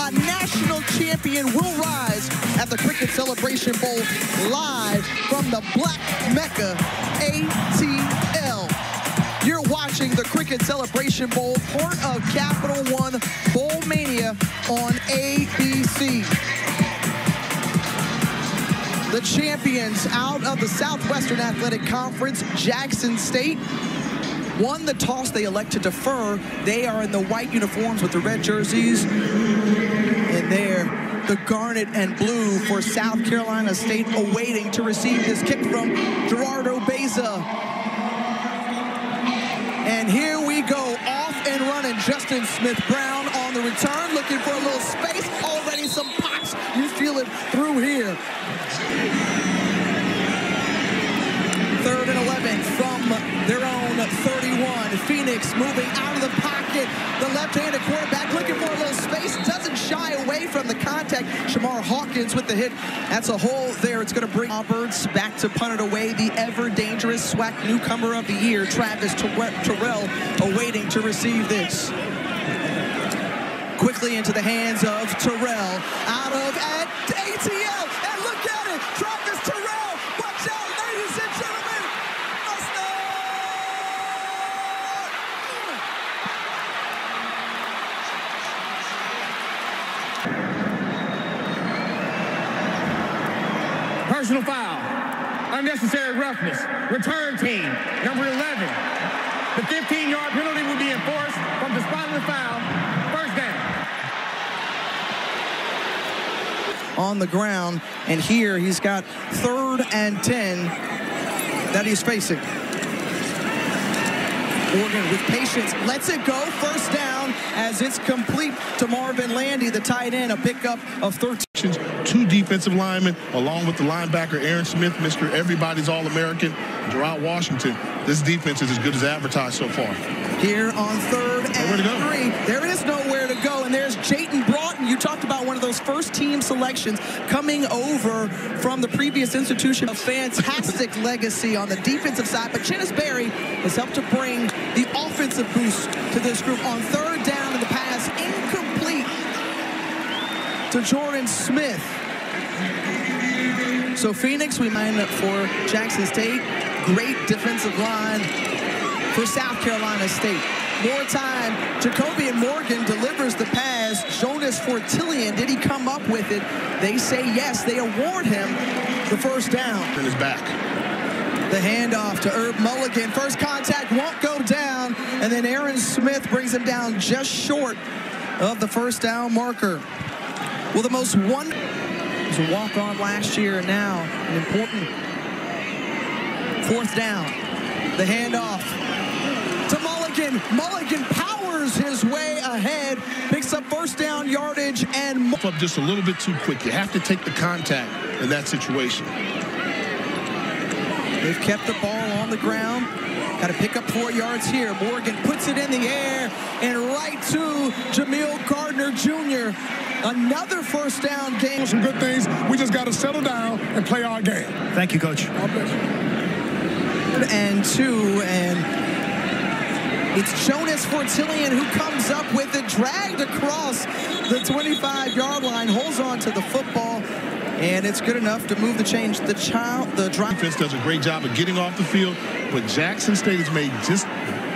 a national champion will rise at the Cricket Celebration Bowl live from the Black Mecca, ATL. You're watching the Cricket Celebration Bowl, part of Capital One Bowl Mania on ABC. The champions out of the Southwestern Athletic Conference, Jackson State, won the toss. They elect to defer. They are in the white uniforms with the red jerseys. And there, the garnet and blue for South Carolina State, awaiting to receive this kick from Gerardo Beza. And here we go, off and running. Justin Smith-Brown on the return, looking for a little space. Already some pops. You feel it through here. 3rd and 11 from their own 31. Phoenix moving out of the pocket. The left-handed quarterback looking for a little space. Doesn't shy away from the contact. Shamar Hawkins with the hit. That's a hole there. It's going to bring Roberts back to punt it away. The ever-dangerous SWAC newcomer of the year, Travis Terrell, awaiting to receive this. Quickly into the hands of Terrell. Out of at ATL. And look at it. Travis Terrell. Watch out, ladies and gentlemen. Personal foul, unnecessary roughness, return team, number 11. The 15-yard penalty will be enforced from the spot of the foul, first down. On the ground, and here he's got 3rd and 10 that he's facing. Oregon with patience lets it go, first down as it's complete to Marvin Landy, the tight end, a pickup of 13. 2 defensive linemen, along with the linebacker Aaron Smith, Mr. Everybody's All-American, Gerard Washington. This defense is as good as advertised so far. Here on 3rd and 3, there is nowhere to go, and there's Jayton Broughton. You talked about one of those first-team selections coming over from the previous institution. A fantastic legacy on the defensive side, but Chennis Berry has helped to bring the offensive boost to this group. On 3rd down in the pass, incomplete to Jordan Smith. So Phoenix, we line up for Jackson State. Great defensive line for South Carolina State. More time, Jacobian Morgan delivers the pass. Jonas Fortillion, did he come up with it? They say yes. They award him the first down. And his back. The handoff to Herb Mulligan. First contact won't go down. And then Aaron Smith brings him down just short of the first down marker. Well, the most one was a walk-on last year, and now an important 4th down. The handoff to Mulligan. Mulligan powers his way ahead, picks up first down yardage, and up just a little bit too quick. You have to take the contact in that situation. They've kept the ball on the ground. Got to pick up 4 yards here. Morgan puts it in the air and right to Jameel Gardner Jr. Another first down game. Some good things. We just got to settle down and play our game. Thank you, Coach. God bless you. And 2, and it's Jonas Fortillion who comes up with it, dragged across the 25-yard line, holds on to the football, and it's good enough to move the change. The defense does a great job of getting off the field, but Jackson State has made just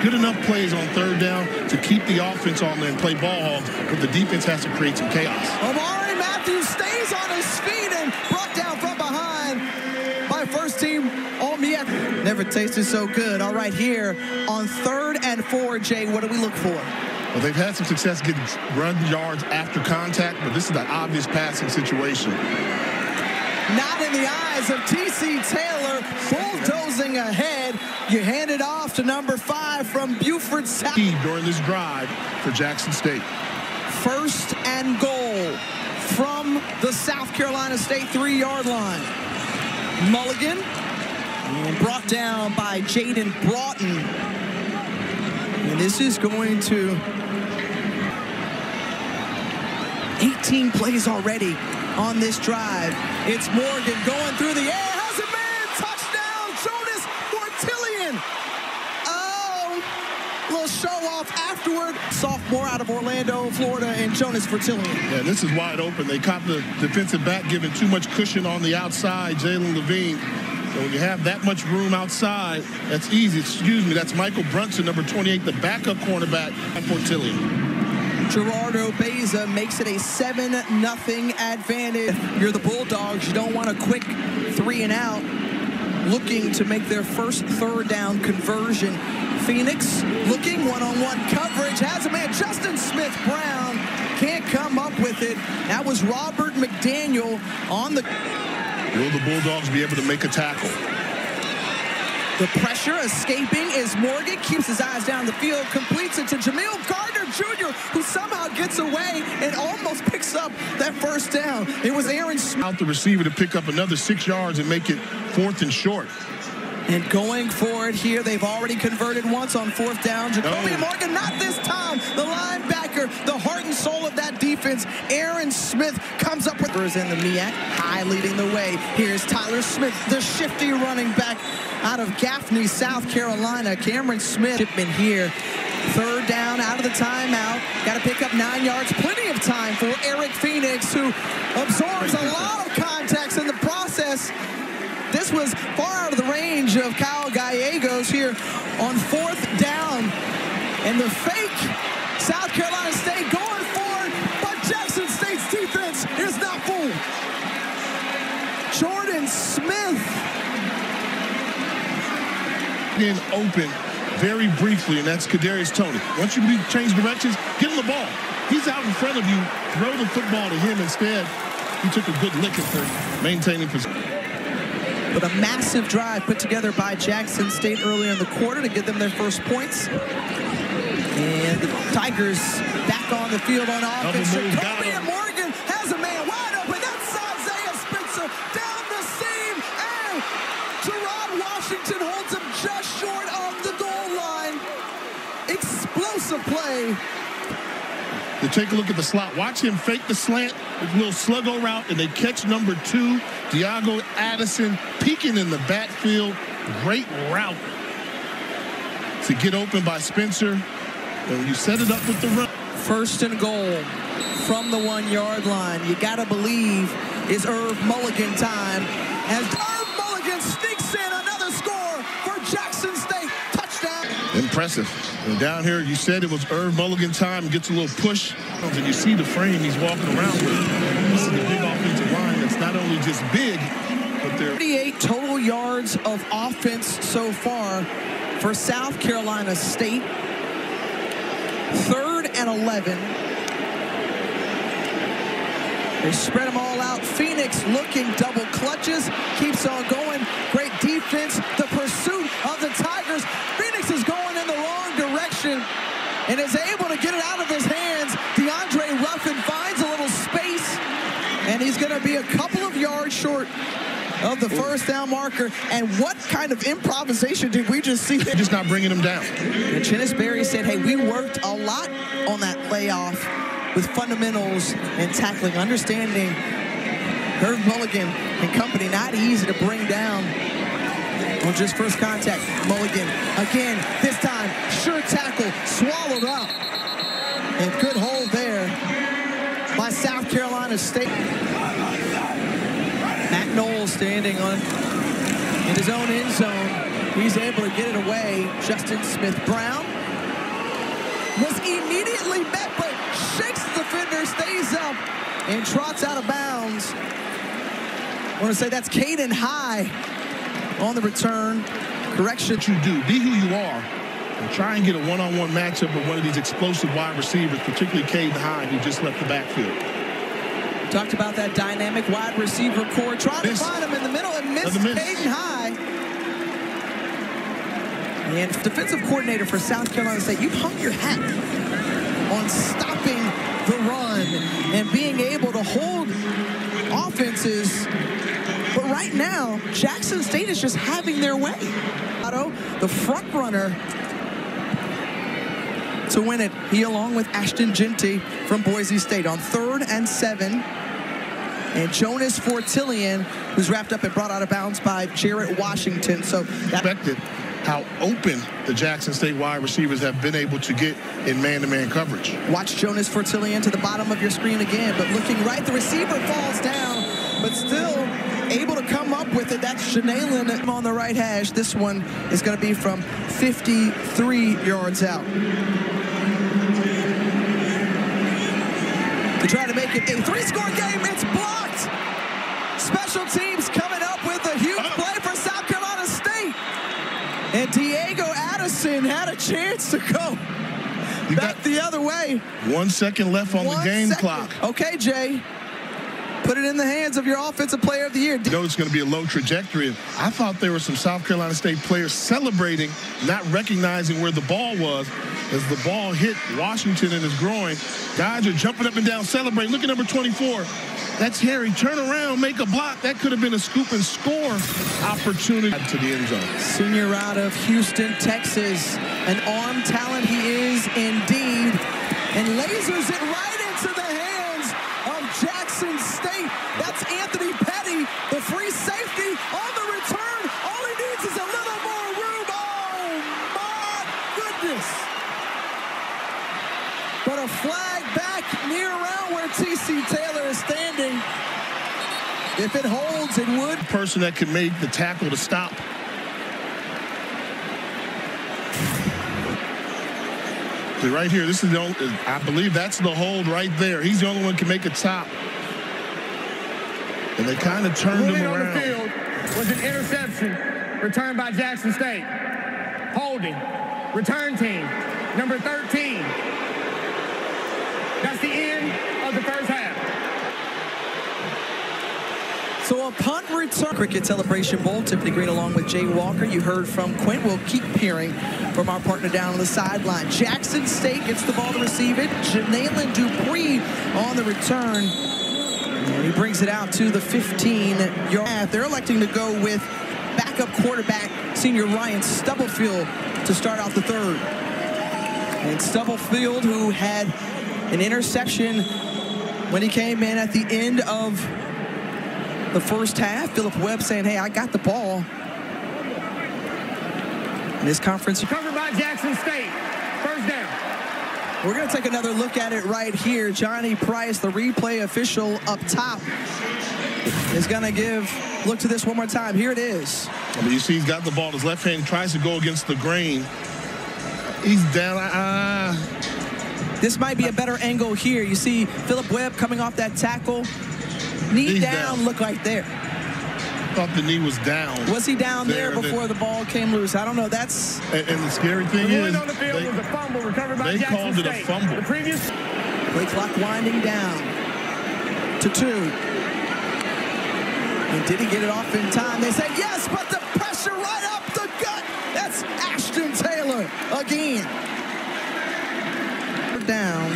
good enough plays on 3rd down to keep the offense on there and play ball hogs, but the defense has to create some chaos. Amari Matthews stays on his feet and brought down from behind by first team All-MEAC. Never tasted so good. All right, here on 3rd and 4, Jay, what do we look for? Well, they've had some success getting run yards after contact, but this is an obvious passing situation. Not in the eyes of T.C. Taylor, bulldozing ahead. You hand it off to number 5 from Buford South. During this drive for Jackson State. 1st and goal from the South Carolina State 3-yard line. Mulligan, and brought down by Jayden Broughton. And this is going to 18 plays already on this drive. It's Morgan going through the air, has a man, touchdown, Jonas Fortillion. Oh, little show off. off afterward. Sophomore out of Orlando, Florida, and Jonas Fortillion. Yeah, this is wide open. They caught the defensive back giving too much cushion on the outside, Jalen Levine. So when you have that much room outside, that's easy. Excuse me, that's Michael Brunson, number 28, the backup cornerback at Fortillion. Gerardo Beza makes it a 7-0 advantage. You're the Bulldogs. You don't want a quick 3 and out. Looking to make their first third down conversion. Phoenix looking one-on-one coverage. Has a man, Justin Smith-Brown. Can't come up with it. That was Robert McDaniel on the... Will the Bulldogs be able to make a tackle? The pressure escaping is Morgan. Keeps his eyes down the field. Completes it to Jamil Gardner Jr., who somehow gets away and almost picks up that first down. It was Aaron Smith. Out the receiver to pick up another 6 yards and make it 4th and short. And going for it here, they've already converted once on 4th down. Jacoby Morgan, not this time. The linebacker, the heart and soul of that defense. Aaron Smith comes up with in the MEAC. High leading the way. Here's Tyler Smith, the shifty running back out of Gaffney, South Carolina. Cameron Smith. Shipman here. 3rd down out of the timeout. Got to pick up 9 yards. Plenty of time for Eric Phoenix, who absorbs a lot of contacts in the process. This was far out of the range of Kyle Gallegos here on 4th down. And the fake, South Carolina State going for it, but Jackson State's defense is not fooled. Jordan Smith. In open very briefly, and that's Kadarius Toney. Once you change directions, give him the ball. He's out in front of you. Throw the football to him instead. He took a good licking for maintaining position. But a massive drive put together by Jackson State earlier in the quarter to get them their first points. And the Tigers back on the field on offense. Jacoby Morgan has a man wide open. That's Isaiah Spencer down the seam. And Gerard Washington holds him just short of the goal line. Explosive play. To take a look at the slot. Watch him fake the slant with a little sluggo route, and they catch number 2, Diago Addison, peeking in the backfield. Great route to get open by Spencer. And you set it up with the run. 1st and goal from the 1-yard line. You got to believe it's Irv Mulligan time. As Irv Mulligan sneaks in another score for Jackson State. Touchdown. Impressive. And down here, you said it was Irv Mulligan time. Gets a little push. And you see the frame he's walking around with. This is a big offensive line that's not only just big, but they're... 38 total yards of offense so far for South Carolina State. 3rd and 11. They spread them all out. Phoenix looking, double clutches, keeps on going. Great defense. The pursuit of the Tigers. Phoenix is going in the wrong direction and is able to get it out of his hands. DeAndre Ruffin finds a little space, and he's going to be a couple of yards short of the 1st down marker. And what kind of improvisation did we just see there? Just not bringing him down. And Chennis Berry said, hey, we worked a lot on that playoff with fundamentals and tackling, understanding Irv Mulligan and company, not easy to bring down on just first contact. Mulligan, again, this time, sure tackle, swallowed up. And good hold there by South Carolina State. Matt Knowles standing in his own end zone. He's able to get it away. Justin Smith-Brown was immediately met, but shakes the defender, stays up, and trots out of bounds. I want to say that's Caden High on the return. Correction. What you do, be who you are, and try and get a one-on-one matchup with one of these explosive wide receivers, particularly Caden High, who just left the backfield. Talked about that dynamic wide receiver core. Trying to find him in the middle and missed Caden High. And defensive coordinator for South Carolina State, you've hung your hat on stopping the run and being able to hold offenses. But right now, Jackson State is just having their way. The front runner to win it. He, along with Ashton Genty from Boise State, on 3rd and 7. And Jonas Fortillion, who's wrapped up and brought out of bounds by Jarrett Washington. So that expected. how open the Jackson State wide receivers have been able to get in man-to-man coverage. Watch Jonas Fortillion to the bottom of your screen again, but looking right, the receiver falls down, but still able to come up with it. That's Shanalen on the right hash. This one is going to be from 53 yards out. To try to make it a 3-score game, it's blocked. Special teams coming up with a huge play for South Carolina State. And Diego Addison had a chance to go back the other way. 1 second left on the game clock. Okay, Jay. Put it in the hands of your offensive player of the year. You know it's going to be a low trajectory. I thought there were some South Carolina State players celebrating, not recognizing where the ball was. As the ball hit Washington in his groin, guys are jumping up and down, celebrating. Look at number 24. That's Harry. Turn around, make a block. That could have been a scoop and score opportunity to the end zone. Senior out of Houston, Texas. An arm talent he is indeed. And lasers it right into the hands of Jackson State. That's Anthony Petty, the free safety on the return. All he needs is a little more room. Oh, my goodness. But a flag back near around where T.C. Taylor is standing. If it holds, it would. Person that can make the tackle to stop. So right here, this is the only, I believe that's the hold right there. He's the only one who can make a top. And they kind of turned him around. On the field was an interception returned by Jackson State. Holding, return team, number 13. That's the end of the first half. So a punt return. Cricket Celebration Bowl. Tiffany Green along with Jay Walker. You heard from Quint. We'll keep hearing from our partner down on the sideline. Jackson State gets the ball to receive it. Janalen Dupree on the return. And he brings it out to the 15-yard. They're electing to go with backup quarterback senior Ryan Stubblefield to start out the third. And Stubblefield, who had an interception when he came in at the end of the first half. Philip Webb saying, hey, I got the ball. In this conference. Covered by Jackson State. First down. We're going to take another look at it right here. Johnny Price, the replay official up top, is going to look to this one more time. Here it is. I mean, you see he's got the ball. His left hand tries to go against the grain. He's down. This might be a better angle here. You see Philip Webb coming off that tackle. Knee down, look right there. I thought the knee was down. Was he down there before the ball came loose? I don't know. That's and the scary thing is on the field was a fumble recovered by Jackson called it State. A fumble. The previous play clock winding down to 2. And did he get it off in time? They say yes, but the pressure right up the gut. That's Ashton Taylor again. Down.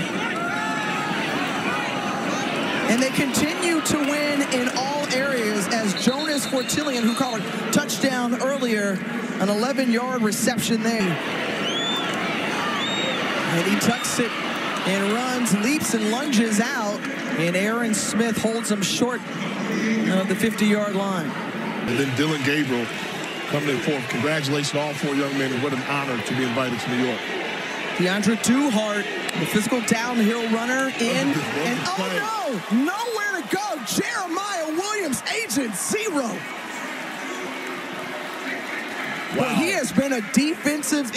And they continue to win in all areas as Jonas Fortillion, who caught a touchdown earlier, an 11-yard reception there. And he tucks it and runs, leaps and lunges out. And Aaron Smith holds him short of the 50-yard line. And then Dylan Gabriel coming in fourth. Congratulations to all 4 young men, and what an honor to be invited to New York. DeAndre Duhart, the physical downhill runner in, and oh no, nowhere to go. Jeremiah Williams, agent 0. Wow. Well, he has been a defensive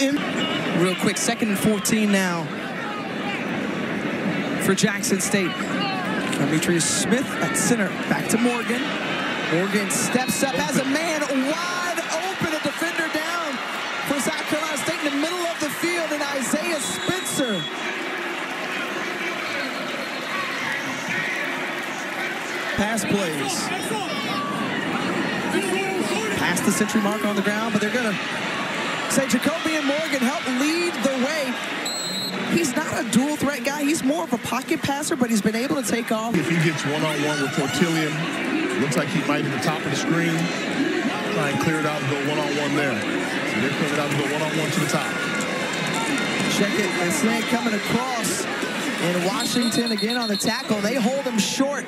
Real quick, 2nd and 14 now for Jackson State. Demetrius Smith at center, back to Morgan. Morgan steps up, has a man wide open, a defender down for South Carolina State in the middle of the field, and Isaiah Spencer. Pass plays. Past the century mark on the ground, but they're going to say Jacobian Morgan helped lead the way. He's not a dual threat guy. He's more of a pocket passer, but he's been able to take off. If he gets one-on-one with Fortillion, looks like he might at the top of the screen. Try and clear it out and go one-on-one there. So they're clearing it out and go one-on-one to the top. Check it, and slant coming across. And Washington again on the tackle. They hold him short.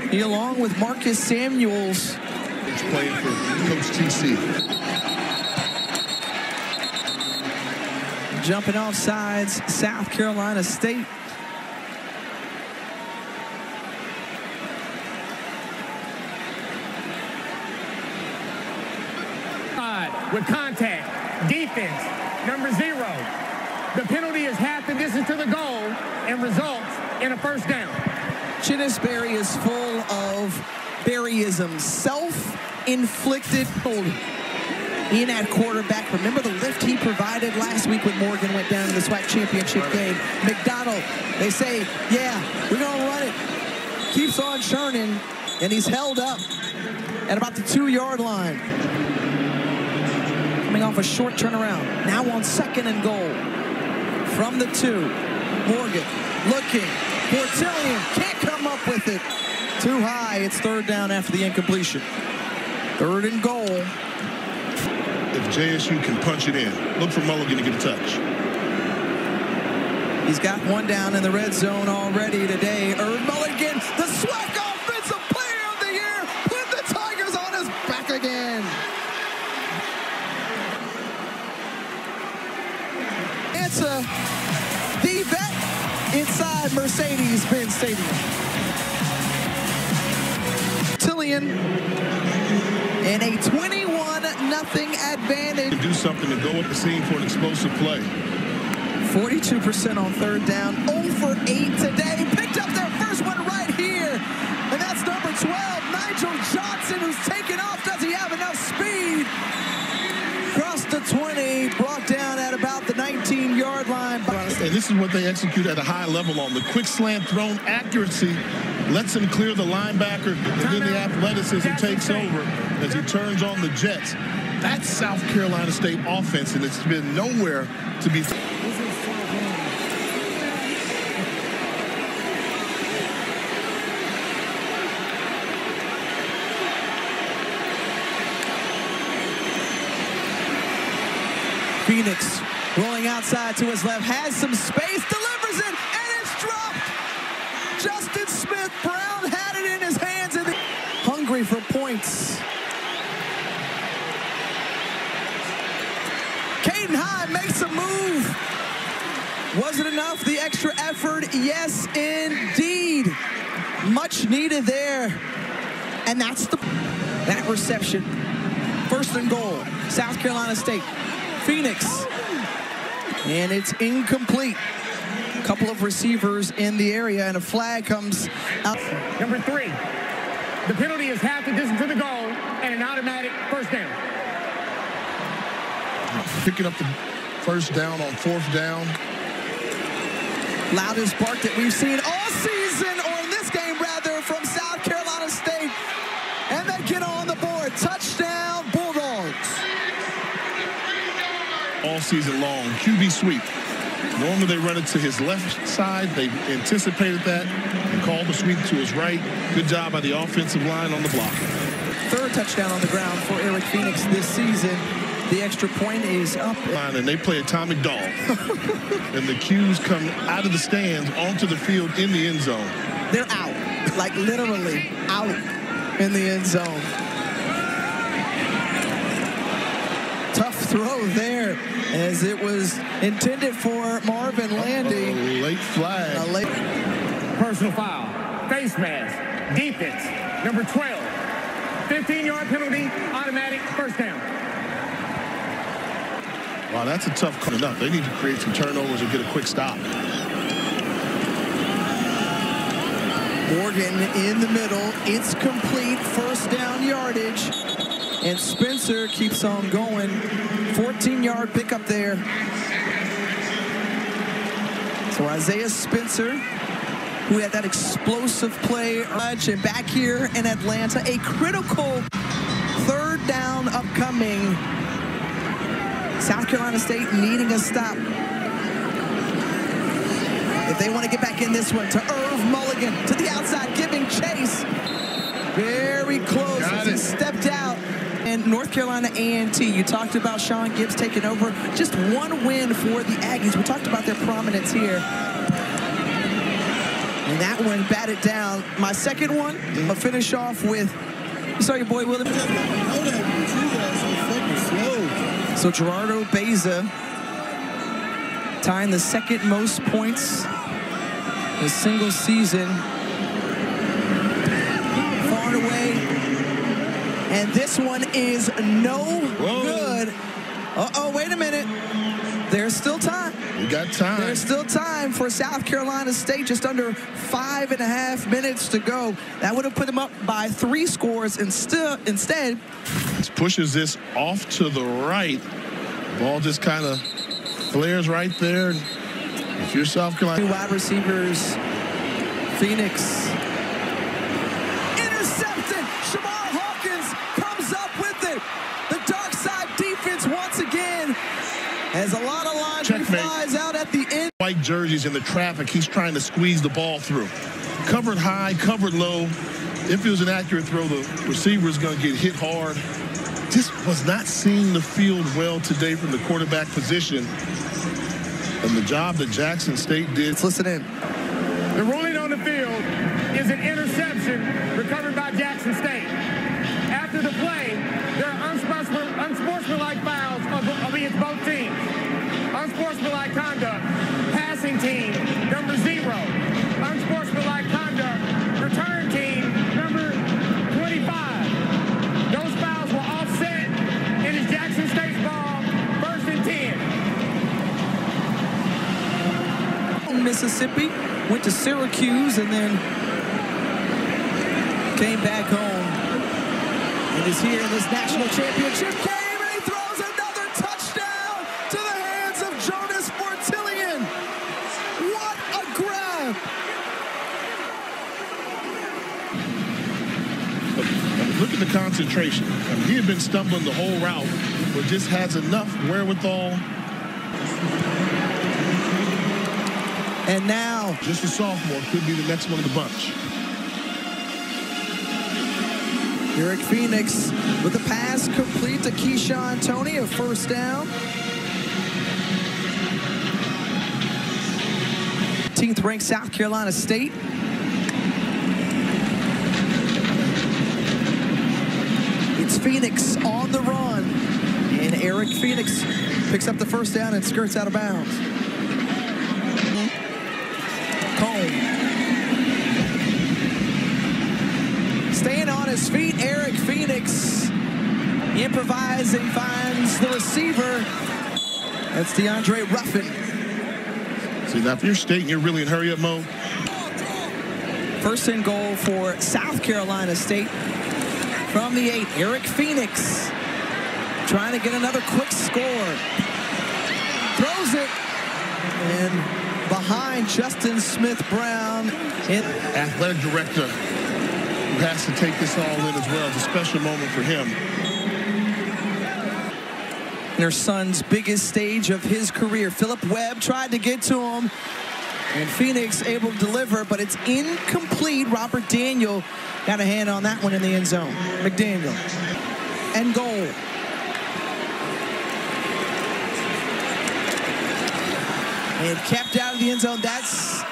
He along with Marcus Samuels. He's playing for Coach TC. Jumping off sides, South Carolina State. With contact, defense, number 0. The penalty is half the distance to the goal and results in a first down. Chinnis Berry is full of Berryism, self-inflicted holding. In at quarterback, remember the lift he provided last week when Morgan went down in the SWAC championship game. McDonald, they say, yeah, we're going to run it. Keeps on churning, and he's held up at about the 2-yard line. Coming off a short turnaround. Now on 2nd and goal. From the 2. Morgan looking. Portillion can't come up with it. Too high. It's 3rd down after the incompletion. 3rd and goal. If JSU can punch it in, look for Mulligan to get a touch. He's got one down in the red zone already today. Herb Mulligan, the SWAC Offensive Player of the Year, with the Tigers on his back again. It's the vet inside Mercedes-Benz Stadium. Tillion and a 21-0 advantage. Do something to go up the seam for an explosive play. 42% on 3rd down. 0 for 8 today. Picked up their first one right here. And that's number 12, Nigel Johnson, who's taken off. Does he have enough speed? Across the 20, brought down at about the 19-yard line. And this is what they execute at a high level on. The quick slant thrown accuracy lets him clear the linebacker, and then the athleticism takes over as he turns on the Jets. That's South Carolina State offense, and it's been nowhere to be. Phoenix rolling outside to his left, has some space, delivers it, and it's dropped. Justin Smith-Brown had it in his hands, and hungry for points. Caden High makes a move. Was it enough? The extra effort? Yes, indeed. Much needed there. And that's that reception. 1st and goal, South Carolina State. Phoenix, and it's incomplete. A couple of receivers in the area, and a flag comes out. Number 3, the penalty is half the distance to the goal and an automatic first down. Picking up the first down on 4th down. Loudest bark that we've seen all season, or in this game rather, from South Carolina State. And they get on the board. Touchdown, Bulldogs. All season long, QB sweep. Normally they run it to his left side. They anticipated that and called the sweep to his right. Good job by the offensive line on the block. 3rd touchdown on the ground for Eric Phoenix this season. The extra point is up. And they play atomic dog. And the cues come out of the stands onto the field in the end zone. They're out, like literally out in the end zone. Tough throw there, as it was intended for Marvin Landy. Late flag. Personal foul, face mask, defense, number 12. 15-yard penalty, automatic first down. Wow, that's a tough coming up. They need to create some turnovers and get a quick stop. Morgan in the middle. It's complete. 1st down yardage. And Spencer keeps on going. 14-yard pickup there. So Isaiah Spencer, who had that explosive play, and back here in Atlanta, a critical 3rd down upcoming. South Carolina State needing a stop. If they want to get back in this one, to Irv Mulligan, to the outside, giving chase. Very close as he stepped out. And North Carolina A&T, you talked about Sean Gibbs taking over. Just one win for the Aggies. We talked about their prominence here. And that one batted down. My second one, I'll finish off with, you saw your boy Willie. So Gerardo Beza tying the second most points in a single season. Far and away. And this one is no good. Uh-oh, wait a minute. There's still time. We got time. There's still time for South Carolina State. Just under 5.5 minutes to go. That would have put them up by 3 scores. Instead, This pushes this off to the right. Ball just kind of flares right there. If you're South Carolina. 2 wide receivers. Phoenix. Intercepted. Shamar Hawkins comes up with it. The dark side defense once again. As a lot of laundry flies out at the end. White jerseys in the traffic, he's trying to squeeze the ball through. Covered high, covered low. If it was an accurate throw, the receiver is going to get hit hard. Just was not seeing the field well today from the quarterback position. And the job that Jackson State did. Let's listen in. The ruling on the field is an interception recovered by Jackson State. After the play, there are unsportsmanlike fouls against both teams. Unsportsmanlike conduct, passing team, number 0. Unsportsmanlike conduct, return team, number 25. Those fouls were offset, and it's Jackson State's ball, 1st and 10. Mississippi, went to Syracuse, and then came back home. And is here in this national championship game, and he throws another touchdown to the hands of Jonas Fortillion. What a grab! Look at the concentration. He had been stumbling the whole route, but just has enough wherewithal. And now, Just a sophomore, could be the next one of the bunch. Eric Phoenix with the pass complete to Keyshawn Toney, a 1st down. 15th ranked South Carolina State. It's Phoenix on the run. And Eric Phoenix picks up the 1st down and skirts out of bounds. Staying on his feet, Eric Phoenix improvising, finds the receiver. That's DeAndre Ruffin. See, now if you're State and you're really in hurry-up mode. 1st and goal for South Carolina State. From the 8, Eric Phoenix trying to get another quick score. Throws it. And behind Justin Smith-Brown. Athletic director who has to take this all in as well. It's a special moment for him. Their son's biggest stage of his career. Philip Webb tried to get to him, and Phoenix able to deliver, but it's incomplete. Robert Daniel got a hand on that one in the end zone. McDaniel. And goal. And kept out of the end zone. That's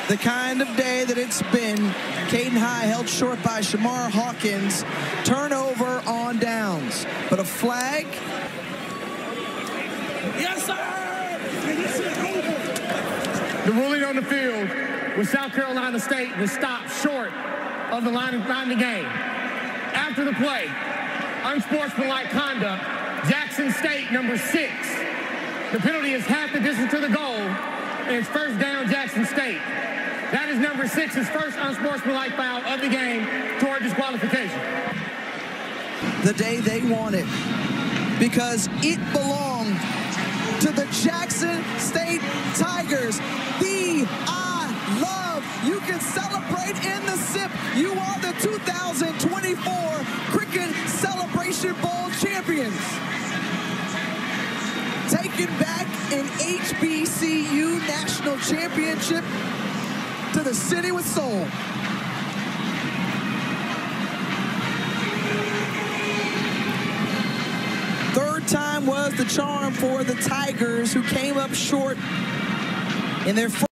the kind of day that it's been. Caden High held short by Shamar Hawkins. Turnover on downs. But a flag. Yes, sir! The ruling on the field was South Carolina State was stopped short of the line of the game. After the play, unsportsmanlike conduct, Jackson State, number 6. The penalty is half the distance to the goal, and it's 1st down Jackson State. That is number 6's first unsportsmanlike foul of the game toward disqualification. The day they wanted, because it belonged to the Jackson State Tigers. The I love. You can celebrate in the SIP. You are the 2024 Cricket Celebration Bowl champions. Taking back an HBCU national championship to the city with soul. Third time was the charm for the Tigers, who came up short in their first